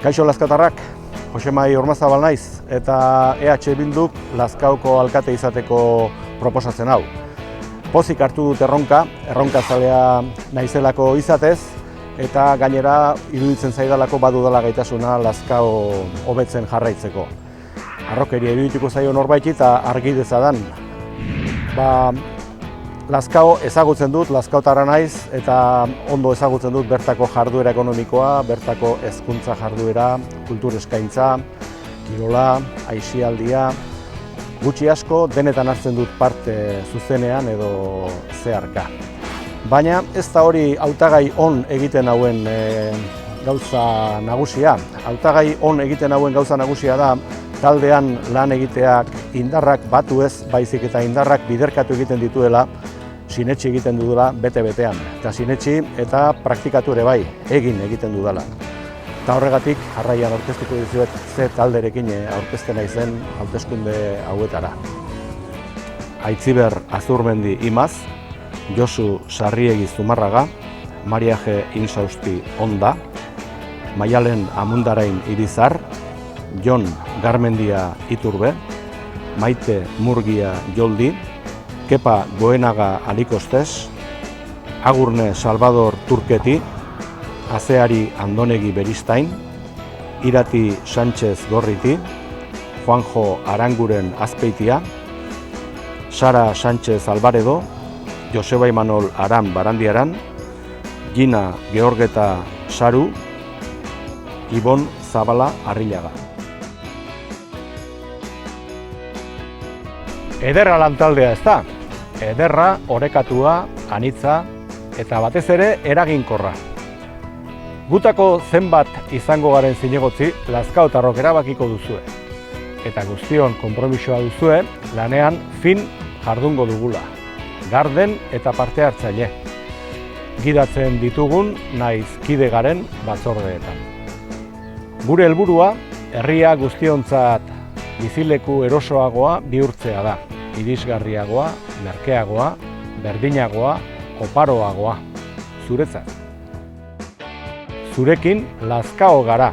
Kaixo Lazkatarrak, Josemai Ormazabal naiz eta EH Bilduk Lazkaoko alkate izateko proposatzen hau. Pozik hartu dut erronkazalea naizelako izatez, eta gainera iruditzen zaidalako badudala gaitasuna Lazkao hobetzen jarraitzeko. Harrokeria irudituko zaio norbaiti eta argi dezadan. Lazkao ezagutzen dut, Lazkaotarra naiz, eta ondo ezagutzen dut bertako jarduera ekonomikoa, bertako hezkuntza jarduera, kultur eskaintza, kirola, aisialdia. Gutxi asko denetan hartzen dut parte zuzenean edo zeharka. Baina ez da hori hautagai on egiten hauen gauza nagusia. Hautagai on egiten hauen gauza nagusia da taldean lan egiteak indarrak batu ez, baizik eta indarrak biderkatu egiten dituela, sinetsi egiten dudala bete-betean. Eta sinetsi eta praktikatu ere bai, egiten dudala. Eta horregatik, jarraian aurkeztuko dizuet ze talderekin aurkezten naizen hauteskunde hauetara. Aitziber Azurmendi Imaz, Josu Sarriegi Zumarraga, Mariaje Insausti Onda, Maialen Amundarain Irizar, Jon Garmendia Iturbe, Maite Murgia Joldi, Kepa Goenaga Alikostes, Agurne Salvador Turketi, Azeari Andonegi Beristain, Irati Sánchez Gorriti, Juanjo Aranguren Azpeitia, Sara Sánchez Albaredo, Joseba Imanol Aran Barandiaran, Gina Georgeta Saru, Ibon Zabala Arrillaga. Ederra lantaldea ez da. Ederra, orekatua, anitza eta batez ere eraginkorra. Gutako zenbat izango garen zinegotzi, Lazkaotarrok erabakiko duzue. Eta guztion konpromisoa duzue, lanean fin jardungo dugula. Garden eta parte hartzaile. Gidatzen ditugun naiz kide garen batzordeetan. Gure helburua, herria guztiontzat bizileku erosoagoa bihurtzea da. Irisgarriagoa, merkeagoa, berdinagoa, oparoagoa. Zuretzat. Zurekin Lazkao gara.